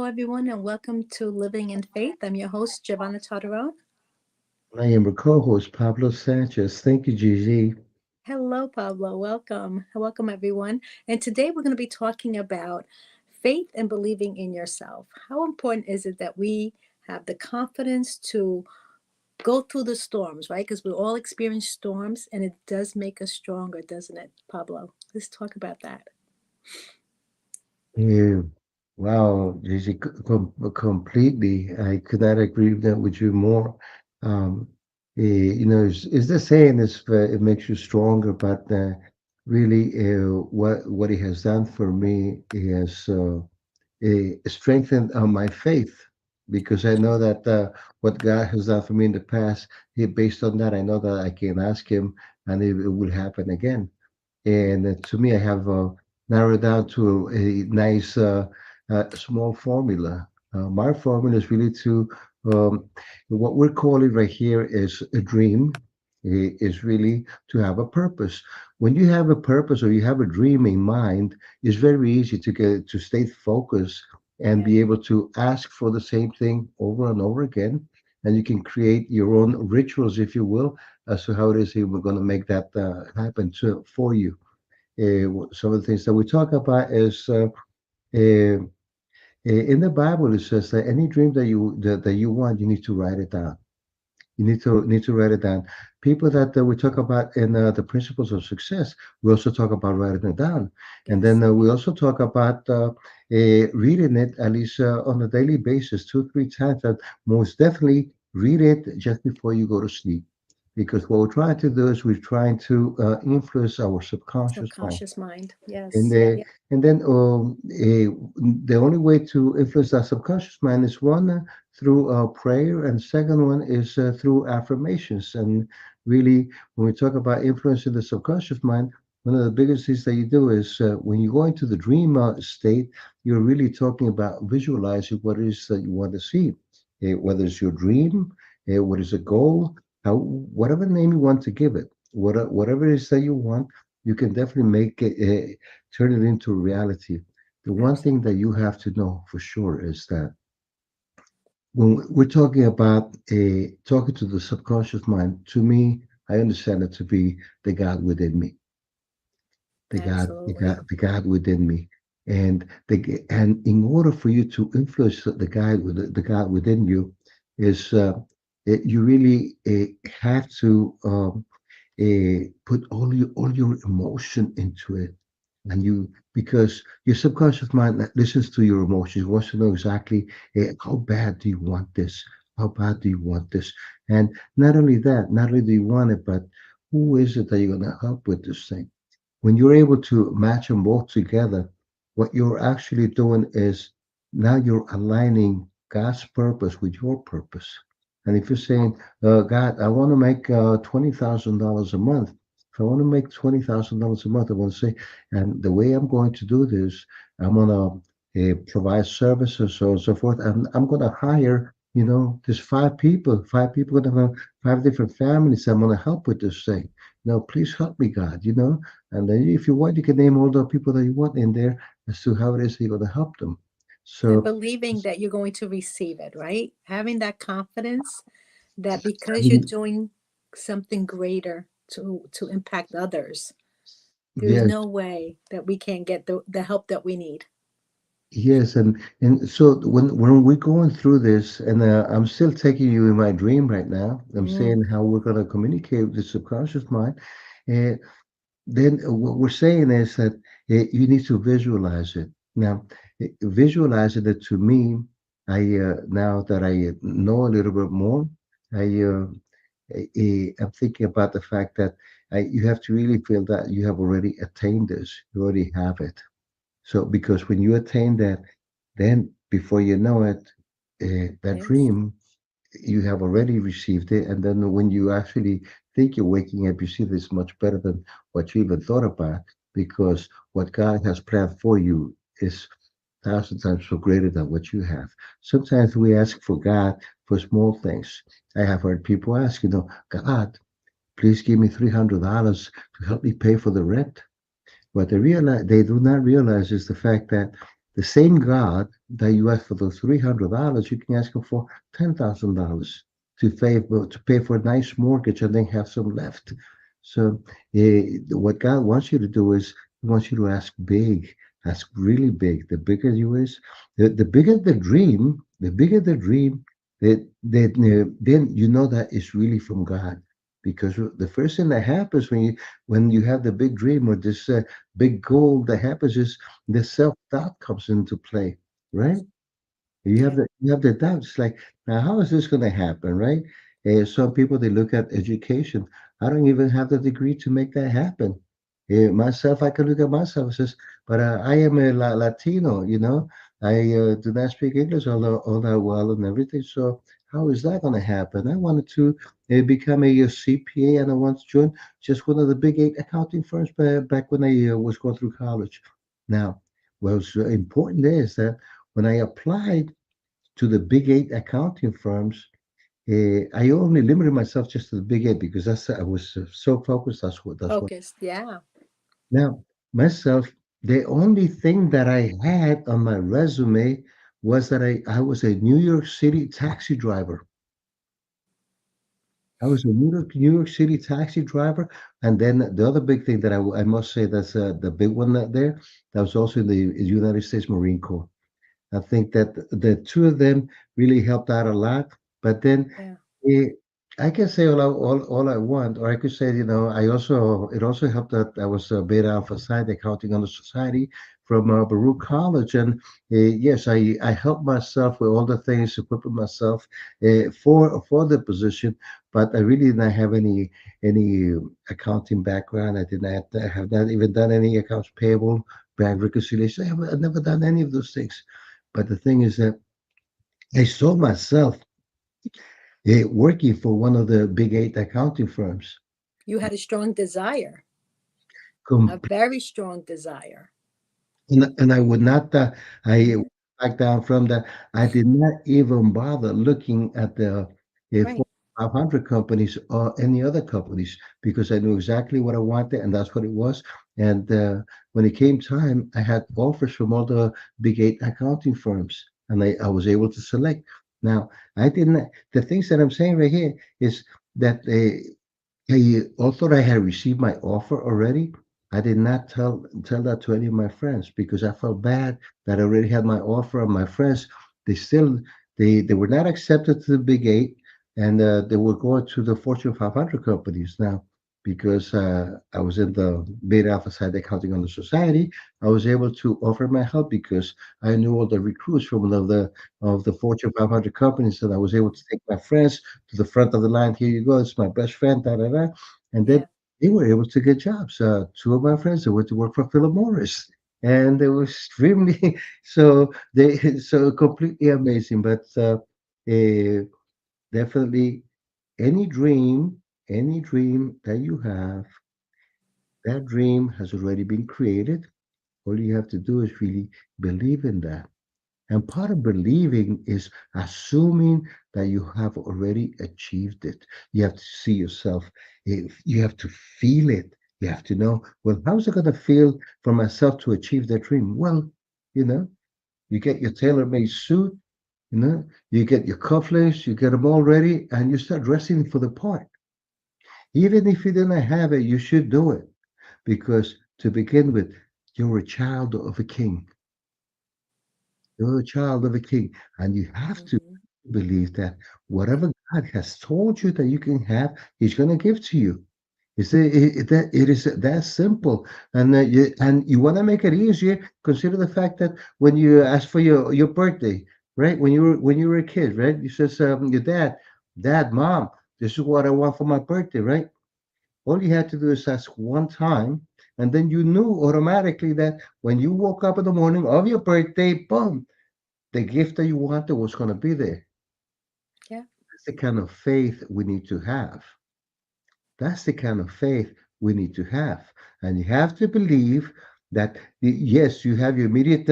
everyone, and welcome to Living in Faith. I'm your host, Giovanna Tartarone. I am your co-host, Pablo Sanchez. Thank you, Gigi. Hello, Pablo. Welcome. Welcome, everyone. And today we're going to be talking about faith and believing in yourself. How important is it that we have the confidence to go through the storms, right? Because we all experience storms, and it does make us stronger, doesn't it, Pablo? Let's talk about that. Yeah. Wow, Gigi, completely. I could not agree with you more. Um, it's the saying is it makes you stronger, but really, what it has done for me is strengthened my faith because I know that what God has done for me in the past, based on that, I know that I can ask Him and it will happen again. And to me, I have narrowed down to a nice small formula. My formula is really to what we're calling right here is a dream. Is really to have a purpose. When you have a purpose or you have a dream in mind, it's very easy to get to stay focused and Yeah, be able to ask for the same thing over and over again. And you can create your own rituals, if you will, as to how it is that we're going to make that happen for you. Some of the things that we talk about is uh, in the Bible. It says that any dream that you want, you need to write it down. You need to write it down. People that we talk about in the principles of success, we also talk about writing it down, and yes. then we also talk about reading it at least on a daily basis, 2, 3 times, and most definitely read it just before you go to sleep. Because what we're trying to do is we're trying to influence our subconscious mind. Subconscious mind. And Yes. the Yeah. and then the only way to influence that subconscious mind is one through prayer, and second one is through affirmations. And really, when we talk about influencing the subconscious mind, one of the biggest things that you do is when you go into the dream state, you're really talking about visualizing what it is that you want to see, whether it's your dream, what is a goal, how whatever name you want to give it, whatever it is that you want, you can definitely make it. Turn it into reality. The one thing Absolutely. that you have to know for sure is that when we're talking about talking to the subconscious mind, to me, I understand it to be the God within me, Absolutely. the God within me, and in order for you to influence the God within you, is you really have to put all your emotion into it, and you because your subconscious mind listens to your emotions, wants to know exactly how bad do you want this, how bad do you want this, and not only that, not only do you want it, but who is it that you're going to help with this thing. When you're able to match them both together, what you're actually doing is now you're aligning God's purpose with your purpose. And if you're saying, God, I want to make $20,000 a month. If I want to make $20,000 a month, I want to say, and the way I'm going to do this, I'm going to provide services, so on and so forth. And I'm going to hire, there's five people going to have 5 different families. I'm going to help with this thing. Now, please help me, God. And then if you want, you can name all the people that you want in there as to how it is you're going to help them. And So, believing that you're going to receive it, right? Having that confidence that because you're doing something greater to impact others, there's yes, no way that we can't get the help that we need. yes, and so when we're going through this, and I'm still taking you in my dream right now. I'm Mm, saying how we're going to communicate with the subconscious mind. Uh, then what we're saying is that you need to visualize it. Now, visualizing it to me, I now that I know a little bit more, I'm thinking about the fact that you have to really feel that you have already attained this. You already have it. So, because when you attain that, then before you know it, that yes. dream, you have already received it. And then when you actually think you're waking up, you see this much better than what you even thought about, because what God has planned for you is 1,000 times so greater than what you have. Sometimes we ask for God for small things. I have heard people ask, God, please give me $300 to help me pay for the rent. What they do not realize is the fact that the same God that you ask for those $300, you can ask him for $10,000 to pay for a nice mortgage and then have some left. So what God wants you to do is He wants you to ask really big. The bigger you is, the bigger the dream, then you know that it's really from God. Because the first thing that happens when you have the big dream or this big goal that happens is the self-doubt comes into play, right? Yeah. You have the doubts like, now how is this going to happen, right? Some people they look at education. I don't even have the degree to make that happen. Myself, I can look at myself and says, but I am a Latino, you know. I do not speak English all that well and everything. So how is that going to happen? I wanted to become a CPA and I want to join just one of the big eight accounting firms back when I was going through college. Now, what's important is that when I applied to the big eight accounting firms, I only limited myself just to the big eight because I was so focused. That's what. Focused. Yeah. Now myself, the only thing that I had on my resume was that I was a New York City taxi driver. I was a New York City taxi driver, and then the other big thing that I must say that's the big one there. That was also in the United States Marine Corps. I think that the two of them really helped out a lot. But then Yeah. eh, I can say all I want, or I could say, it also helped that I was a beta alpha side accounting on the society from Baruch College. And yes, I helped myself with all the things, equipping myself for the position, but I really didn't have any accounting background. I have not even done any accounts payable, bank reconciliation. I've never done any of those things. But the thing is that I saw myself working for one of the big eight accounting firms. You had a strong desire, a Com- very strong desire. and I would not, I Hmm. back down from that. I did not even bother looking at the Right. Fortune 500 companies or any other companies because I knew exactly what I wanted and that's what it was. And when it came time, I had offers from all the big eight accounting firms and I was able to select. Now, I didn't, the things that I'm saying right here is that although I had received my offer already, I did not tell that to any of my friends because I felt bad that I already had my offer. And my friends, they still they were not accepted to the Big Eight, and they were going to the Fortune 500 companies now. Because I was in the beta alpha side accounting on the society, I was able to offer my help because I knew all the recruits from one of the Fortune 500 companies, and I was able to take my friends to the front of the line. Here you go. It's my best friend. Da da da. And then Yeah. they were able to get jobs. Two of my friends they went to work for Philip Morris, and it was extremely so completely amazing. But uh, definitely any any dream that you have, that dream has already been created. All you have to do is really believe in that. And part of believing is assuming that you have already achieved it. You have to see yourself, you have to feel it. You have to know, well, how's it going to feel for myself to achieve that dream? Well, you know, you get your tailor made suit, you get your cufflinks, you get them all ready, and you start dressing for the part. Even if you didn't have it, you should do it because to begin with, you're a child of a king. You're a child of a king, and you have to Hmm. believe that whatever God has told you that you can have, He's going to give to you. It is that simple, and you want to make it easier. Consider the fact that when you ask for your birthday, right? When you were a kid, right? You says your dad, mom, this is what I want for my birthday, right? All you had to do is ask one time, and then you knew automatically that when you woke up in the morning of your birthday, boom, the gift that you wanted was going to be there. Yeah. That's the kind of faith we need to have. That's the kind of faith we need to have. And you have to believe that, yes, you have your immediate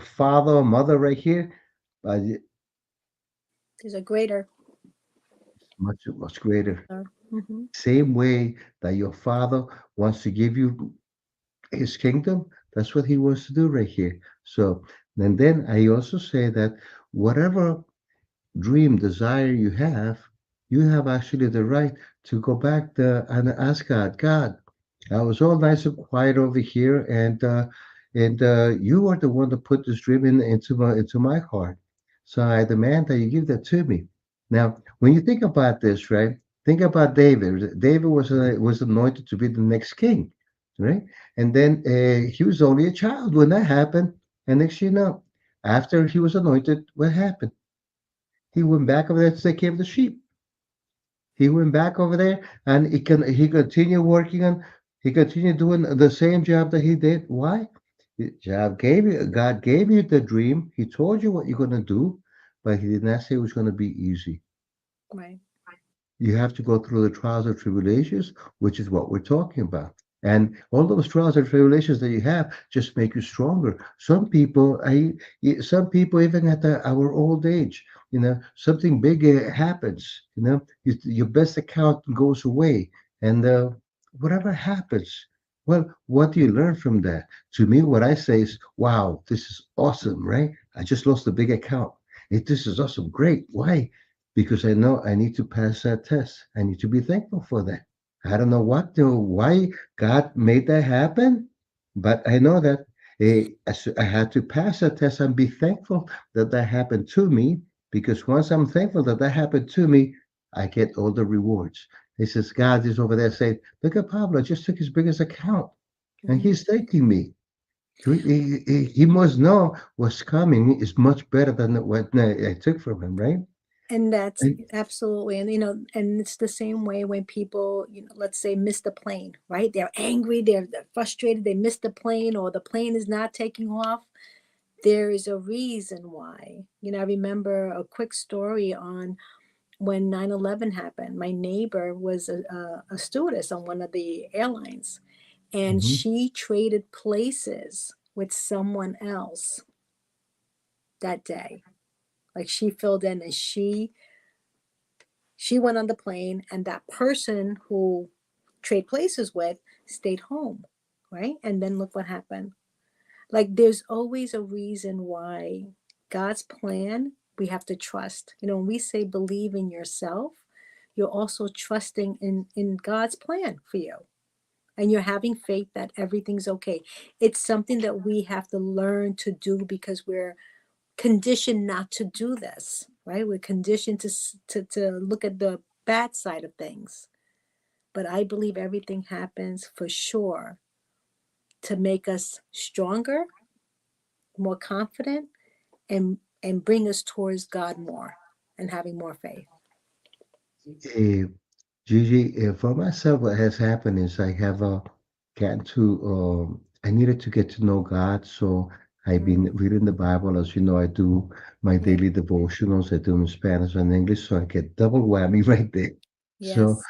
father or mother right here, but it's There's a greater. much greater. Hmm. Same way that your father wants to give you his kingdom, that's what he wants to do right here. So And then I also say that whatever dream, desire you have actually the right to go back there and ask God, God, I was all nice and quiet over here, and you are the one that put this dream into my heart. So I demand that you give that to me. Now, when you think about this, right? Think about David. David was anointed to be the next king, right? And then he was only a child when that happened. And next you know, after he was anointed, what happened? He went back over there to take care of the sheep. He went back over there and he continued working on he continued doing the same job that he did. Why? God gave you the dream. He told you what you're gonna do, but he did not say it was gonna be easy. Right. You have to go through the trials and tribulations, which is what we're talking about. And all those trials and tribulations that you have just make you stronger. Some people even at our old age, something big happens. Your best account goes away, and whatever happens, well, what do you learn from that? To me, what I say is, "Wow, this is awesome!" Right? I just lost a big account. This is awesome, great. Why? Because I know I need to pass that test. I need to be thankful for that. I don't know why God made that happen, but I know that I had to pass that test and be thankful that that happened to me. Because once I'm thankful that that happened to me, I get all the rewards. He says, God is over there saying, "Look at Pablo, I just took his biggest account, and Hmm. he's thanking me." He must know what's coming is much better than what I took from him, right? And that's And absolutely, and and it's the same way when people, let's say, miss the plane, right? They're angry, they're frustrated, they missed the plane, or the plane is not taking off. There is a reason why. I remember a quick story on when 9/11 happened. My neighbor was a stewardess on one of the airlines, and Mhm. she traded places with someone else that day. Like, she filled in, and she went on the plane, and that person who trade places with stayed home, right? And then look what happened. Like, there's always a reason why. God's plan, we have to trust. When we say believe in yourself, you're also trusting in God's plan for you. And you're having faith that everything's okay. It's something that we have to learn to do because we're conditioned not to do this, right? We're conditioned to look at the bad side of things. But I believe everything happens for sure to make us stronger, more confident, and bring us towards God more and having more faith. Eh, Gigi, for myself, what has happened is I have gotten to, I needed to get to know God. So I've been Mm, reading the Bible. As you know, I do my yeah. daily devotionals. I do them in Spanish and English. So I get double whammy right there. So, Yes.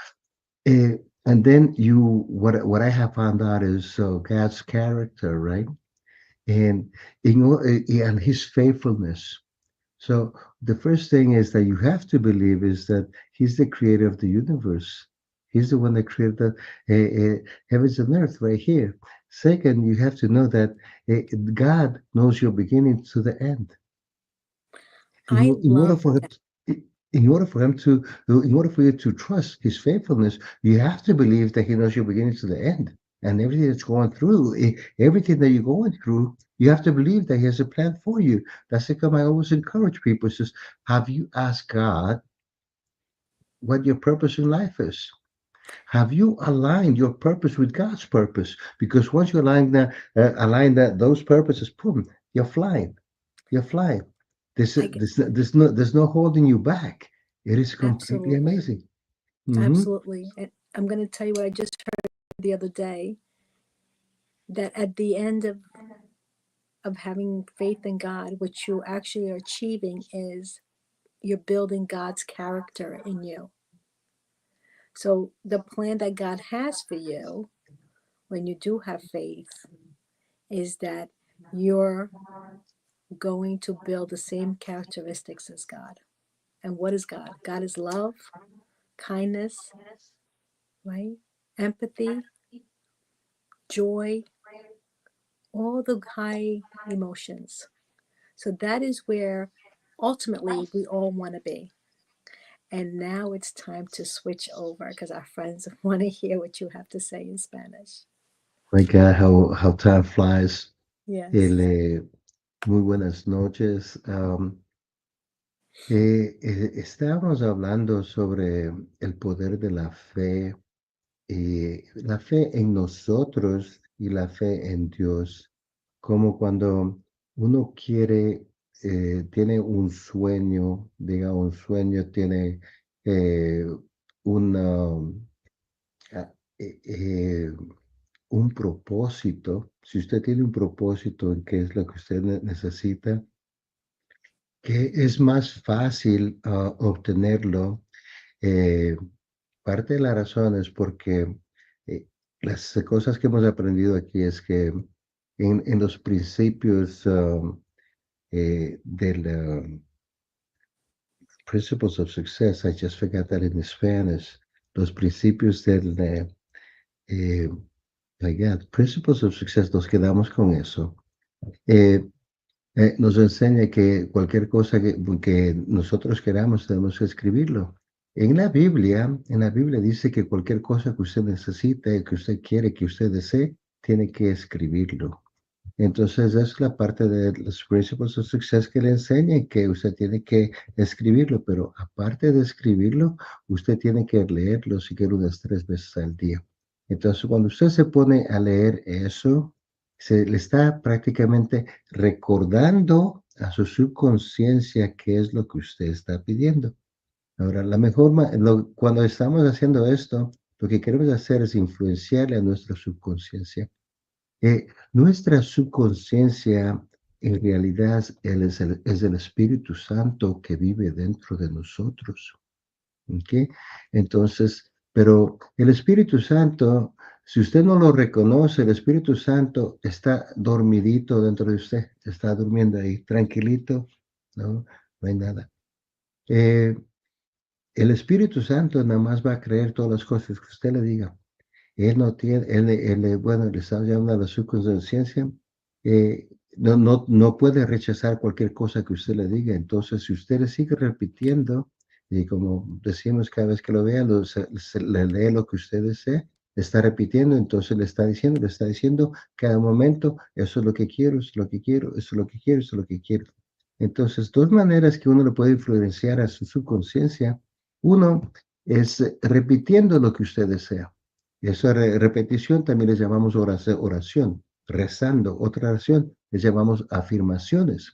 uh, and then what I have found out is God's character, right? And, and his faithfulness. So the first thing is that you have to believe is that he's the creator of the universe. He's the one that created the heavens and earth right here. Second, you have to know that God knows your beginning to the end. I In order love for him, that. in order for him to, in order for you to trust his faithfulness, you have to believe that he knows your beginning to the end. And everything that's going through, everything that you're going through, you have to believe that he has a plan for you. That's the come I always encourage people. Says, have you asked God what your purpose in life is? Have you aligned your purpose with God's purpose? Because once you align that those purposes, boom, you're flying. You're flying. I get There's no holding you back. It is completely absolutely, amazing. Hmm. absolutely. And I'm going to tell you what I just heard the other day, that at the end of having faith in God, what you actually are achieving is you're building God's character in you. So the plan that God has for you when you do have faith is that you're going to build the same characteristics as God. And what is God? God is love, kindness, right? Empathy, joy, all the high emotions. So that is where ultimately we all want to be. And now it's time to switch over because our friends want to hear what you have to say in Spanish. My God, how time flies. Yes. El, muy buenas noches. Estábamos hablando sobre el poder de la fe en nosotros y la fe en Dios, como cuando uno quiere, tiene un sueño, diga un sueño, tiene eh, una, ah, eh, eh, un propósito. Si usted tiene un propósito en qué es lo que usted necesita, que es más fácil obtenerlo. eh, Parte de la razón es porque las cosas que hemos aprendido aquí es que en los principios del Principles of Success, I just forgot that in Spanish, los principios del, eh, my God, Principles of Success, nos quedamos con eso. Eh, Nos enseña que cualquier cosa que nosotros queramos tenemos que escribirlo. En la Biblia dice que cualquier cosa que usted necesite, que usted quiere, que usted desee, tiene que escribirlo. Entonces, es la parte de los Principles of Success que le enseña que usted tiene que escribirlo, pero aparte de escribirlo, usted tiene que leerlo siquiera unas 3 veces al día. Entonces, cuando usted se pone a leer eso, se le está prácticamente recordando a su subconsciencia qué es lo que usted está pidiendo. Ahora, cuando estamos haciendo esto, lo que queremos hacer es influenciarle a nuestra subconsciencia. Nuestra subconsciencia en realidad es el Espíritu Santo que vive dentro de nosotros. ¿Ok? Entonces, pero el Espíritu Santo, si usted no lo reconoce, el Espíritu Santo está dormidito dentro de usted, está durmiendo ahí, tranquilito, no, no hay nada. Eh, el Espíritu Santo nada más va a creer todas las cosas que usted le diga. Él no tiene, bueno, le estamos llamando a la subconsciencia, no puede rechazar cualquier cosa que usted le diga. Entonces, si usted le sigue repitiendo, y como decimos cada vez que lo vea, le lee lo que usted desea, le está repitiendo, entonces le está diciendo cada momento, eso es lo que quiero, eso es lo que quiero, eso es lo que quiero, eso es lo que quiero. Entonces, dos maneras que uno le puede influenciar a su subconsciencia. Uno es repitiendo lo que usted desea. Esa repetición también le llamamos oración, rezando. Otra oración le llamamos afirmaciones.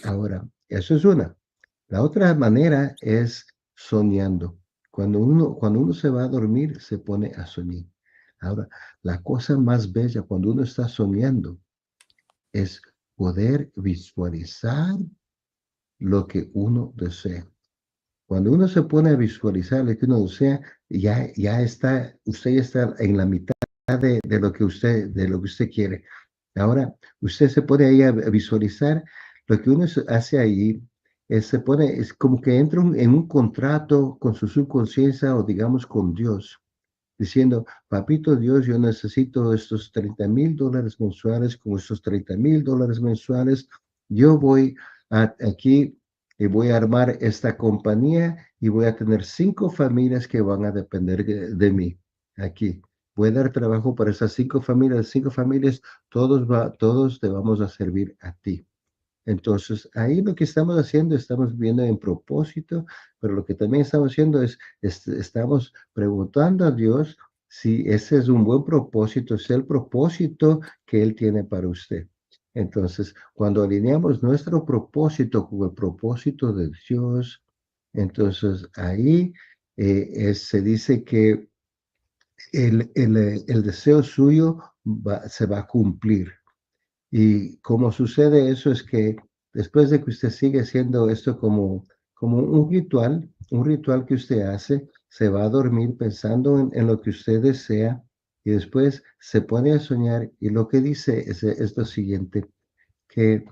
Ahora, eso es una. La otra manera es soñando. Cuando uno se va a dormir, se pone a soñar. Ahora, la cosa más bella cuando uno está soñando es poder visualizar lo que uno desea. Cuando uno se pone a visualizar lo que uno desea, usted ya está en la mitad de lo que usted quiere. Ahora, usted se pone ahí a visualizar lo que uno hace ahí, es como que entra en un contrato con su subconsciencia o digamos con Dios diciendo, papito Dios, yo necesito estos $30,000 mensuales, con estos $30,000 mensuales, yo voy aquí y voy a armar esta compañía y voy a tener 5 familias que van a depender de mí aquí. Voy a dar trabajo para esas 5 familias, todos te vamos a servir a ti. Entonces, ahí lo que estamos haciendo, estamos viendo en propósito, pero lo que también estamos haciendo estamos preguntando a Dios si ese es un buen propósito, es el propósito que Él tiene para usted. Entonces, cuando alineamos nuestro propósito con el propósito de Dios, entonces ahí se dice que el deseo suyo se va a cumplir. Y como sucede eso es que después de que usted sigue haciendo esto como un ritual que usted hace, se va a dormir pensando en lo que usted desea y después se pone a soñar y lo que dice es lo siguiente, que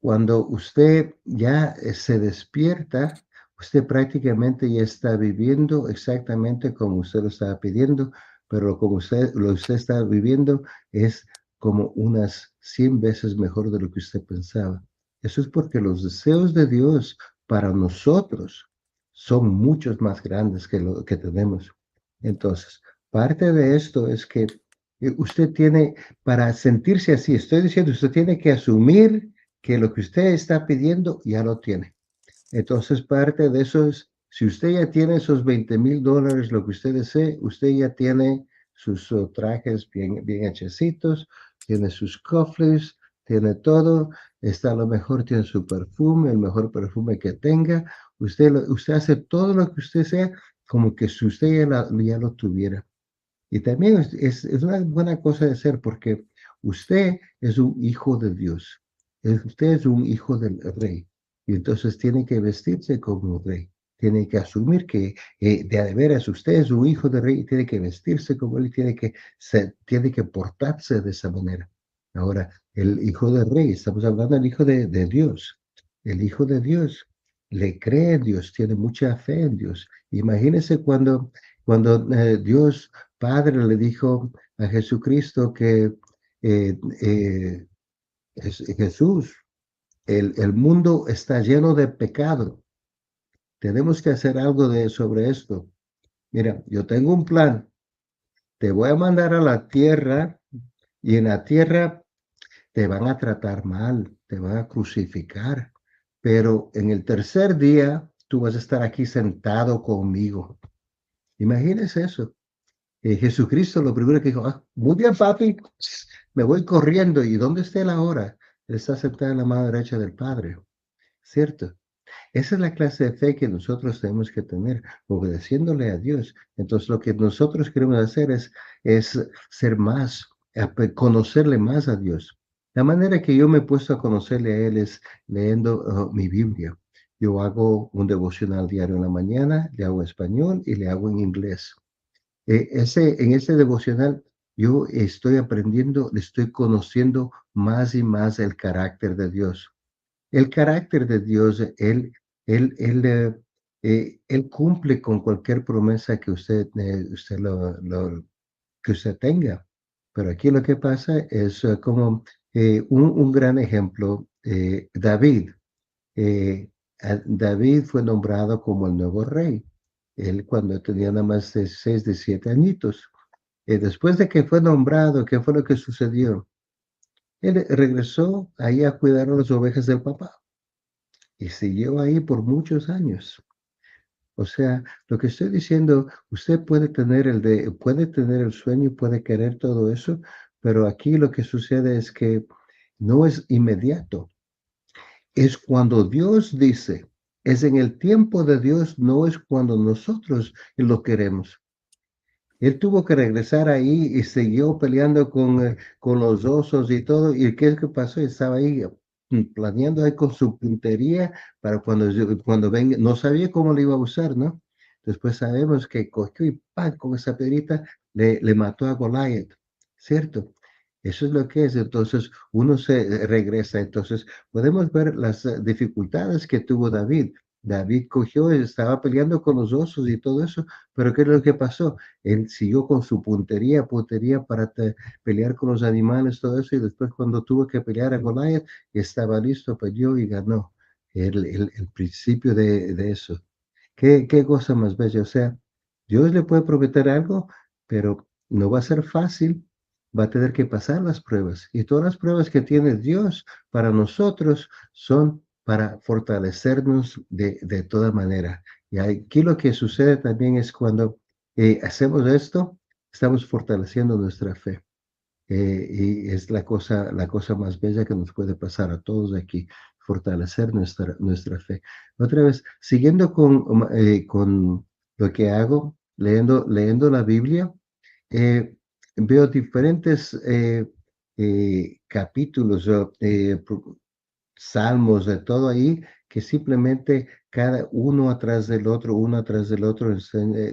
cuando usted ya se despierta, usted prácticamente ya está viviendo exactamente como usted lo estaba pidiendo, pero como usted está viviendo es como unas 100 veces mejor de lo que usted pensaba. Eso es porque los deseos de Dios para nosotros son muchos más grandes que lo que tenemos. Entonces, parte de esto es que usted tiene, para sentirse así, estoy diciendo, usted tiene que asumir que lo que usted está pidiendo ya lo tiene. Entonces, parte de eso es, si usted ya tiene esos $20,000, lo que usted desee, usted ya tiene sus trajes bien hechecitos, tiene sus cofres, tiene todo, está a lo mejor, tiene su perfume, el mejor perfume que tenga. Usted hace todo lo que usted sea como que si usted ya lo tuviera. Y también es una buena cosa de ser porque usted es un hijo de Dios. Usted es un hijo del rey. Y entonces tiene que vestirse como un rey. Tiene que asumir que de veras usted es un hijo del rey y tiene que vestirse como él, tiene que portarse de esa manera. Ahora, el hijo del rey, estamos hablando del hijo de Dios. El hijo de Dios le cree en Dios, tiene mucha fe en Dios. Imagínese cuando Dios Padre le dijo a Jesucristo que Jesús, el mundo está lleno de pecado. Tenemos que hacer algo sobre esto. Mira, yo tengo un plan. Te voy a mandar a la tierra y en la tierra te van a tratar mal, te van a crucificar. Pero en el tercer día tú vas a estar aquí sentado conmigo. Imagínese eso. Jesucristo lo primero que dijo, muy bien, papi, me voy corriendo. ¿Y dónde está él ahora? Él está sentado en la mano derecha del Padre, ¿cierto? Esa es la clase de fe que nosotros tenemos que tener, obedeciéndole a Dios. Entonces, lo que nosotros queremos hacer es ser más, conocerle más a Dios. La manera que yo me he puesto a conocerle a Él es leyendo mi Biblia. Yo hago un devocional diario en la mañana, le hago español y le hago en inglés. En ese devocional yo estoy aprendiendo, estoy conociendo más y más el carácter de Dios. El carácter de Dios, él cumple con cualquier promesa que que usted tenga. Pero aquí lo que pasa es como un gran ejemplo, David. David fue nombrado como el nuevo rey. Él cuando tenía nada más de 7 añitos. Después de que fue nombrado, ¿qué fue lo que sucedió? Él regresó ahí a cuidar a las ovejas del papá y siguió ahí por muchos años. O sea, lo que estoy diciendo, usted puede tener el sueño y puede querer todo eso, pero aquí lo que sucede es que no es inmediato. Es cuando Dios dice, es en el tiempo de Dios, no es cuando nosotros lo queremos. Él tuvo que regresar ahí y siguió peleando con los osos y todo. ¿Y qué es que pasó? Estaba ahí planeando ahí con su puntería para cuando venga, no sabía cómo le iba a usar, ¿no? Después sabemos que cogió y ¡pam! Con esa perita le mató a Goliath, ¿cierto? Eso es lo que es. Entonces uno se regresa. Entonces podemos ver las dificultades que tuvo David. David cogió, estaba peleando con los osos y todo eso, pero ¿qué es lo que pasó? Él siguió con su puntería para pelear con los animales, todo eso, y después cuando tuvo que pelear a Goliath, estaba listo, peleó y ganó. El principio de eso. ¿Qué cosa más bella? O sea, Dios le puede prometer algo, pero no va a ser fácil. Va a tener que pasar las pruebas. Y todas las pruebas que tiene Dios para nosotros son para fortalecernos de toda manera. Y aquí lo que sucede también es cuando hacemos esto, estamos fortaleciendo nuestra fe. Y es la cosa más bella que nos puede pasar a todos aquí, fortalecer nuestra fe. Otra vez, siguiendo con lo que hago, leyendo la Biblia, veo diferentes capítulos, salmos, de todo ahí, que simplemente cada uno atrás del otro, uno atrás del otro,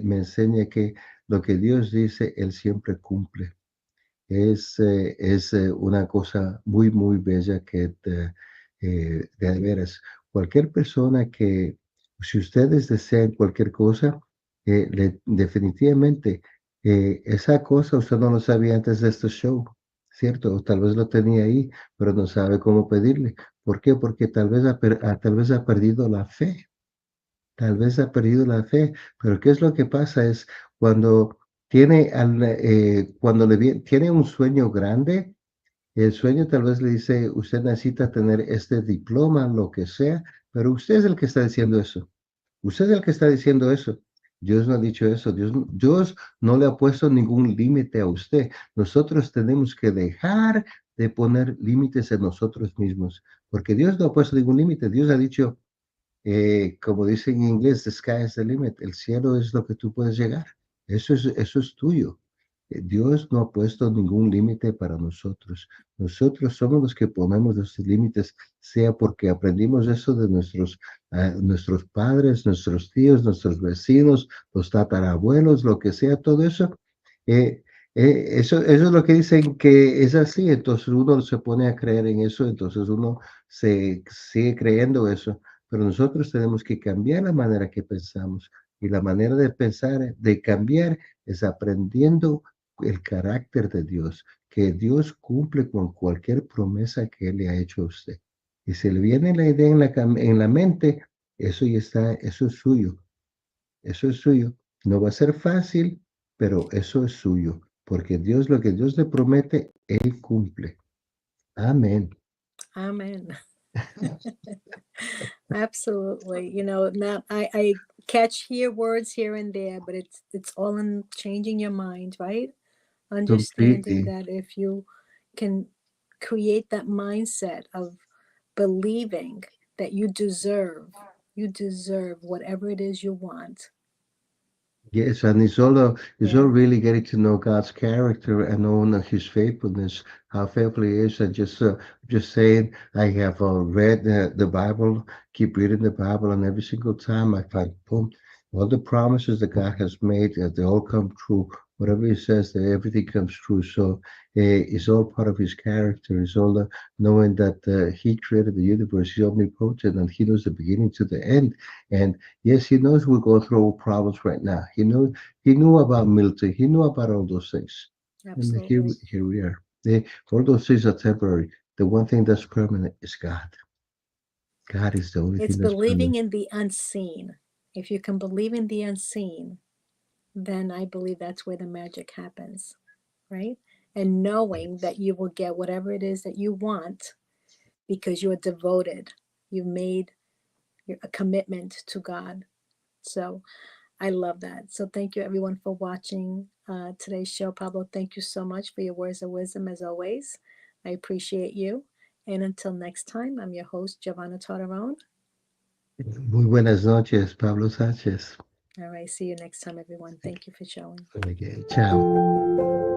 me enseña que lo que Dios dice, Él siempre cumple. Es una cosa muy, muy bella de veras, cualquier persona si ustedes desean cualquier cosa, definitivamente, esa cosa usted no lo sabía antes de este show, ¿cierto? O tal vez lo tenía ahí, pero no sabe cómo pedirle. ¿Por qué? Porque tal vez ha perdido la fe, tal vez ha perdido la fe. Pero ¿qué es lo que pasa? Es cuando tiene un sueño grande, el sueño tal vez le dice, usted necesita tener este diploma, lo que sea, pero usted es el que está diciendo eso. Usted es el que está diciendo eso. Dios no ha dicho eso. Dios no le ha puesto ningún límite a usted. Nosotros tenemos que dejar de poner límites en nosotros mismos, porque Dios no ha puesto ningún límite. Dios ha dicho, como dicen en inglés, the sky is the limit. El cielo es lo que tú puedes llegar. Eso es tuyo. Dios no ha puesto ningún límite para nosotros. Nosotros somos los que ponemos los límites, sea porque aprendimos eso de nuestros padres, nuestros tíos, nuestros vecinos, los tatarabuelos, lo que sea, todo eso. eh, eso es lo que dicen que es así, entonces uno se pone a creer en eso, entonces uno se sigue creyendo eso, pero nosotros tenemos que cambiar la manera que pensamos y la manera de pensar, de cambiar, es aprendiendo el carácter de Dios, que Dios cumple con cualquier promesa que Él le ha hecho a usted. Y si le viene la idea en la mente, eso ya está, eso es suyo, eso es suyo. No va a ser fácil, pero eso es suyo, porque Dios, lo que Dios le promete, Él cumple. Amén. Amen. Absolutely. You know, now I catch here words here and there, but it's all in changing your mind, right? Understanding Completely. that if you can create that mindset of believing that you deserve whatever it is you want. Yes, and it's all Yeah, really getting to know God's character and knowing His faithfulness, how faithful He is, and just saying, I have read the Bible, keep reading the Bible, and every single time I find, boom, all the promises that God has made, they all come true. Whatever He says, that everything comes true. So it's all part of His character. It's all knowing that He created the universe, He's omnipotent, and He knows the beginning to the end, and yes, he knows we go through problems right now. He knew about military. He knew about all those things. And absolutely. here we are. All those things are temporary. The one thing that's permanent is God. God is the only It's thing that's believing permanent. in the unseen. If you can believe in the unseen, then I believe that's where the magic happens, right? And knowing Yes. that you will get whatever it is that you want because you're devoted. You've made a commitment to God. So I love that. So thank you everyone for watching today's show. Pablo, thank you so much for your words of wisdom as always. I appreciate you. And until next time, I'm your host, Giovanna Torterone. Muy buenas noches, Pablo Sánchez. All right, see you next time, everyone. Thank you for showing. Okay, ciao.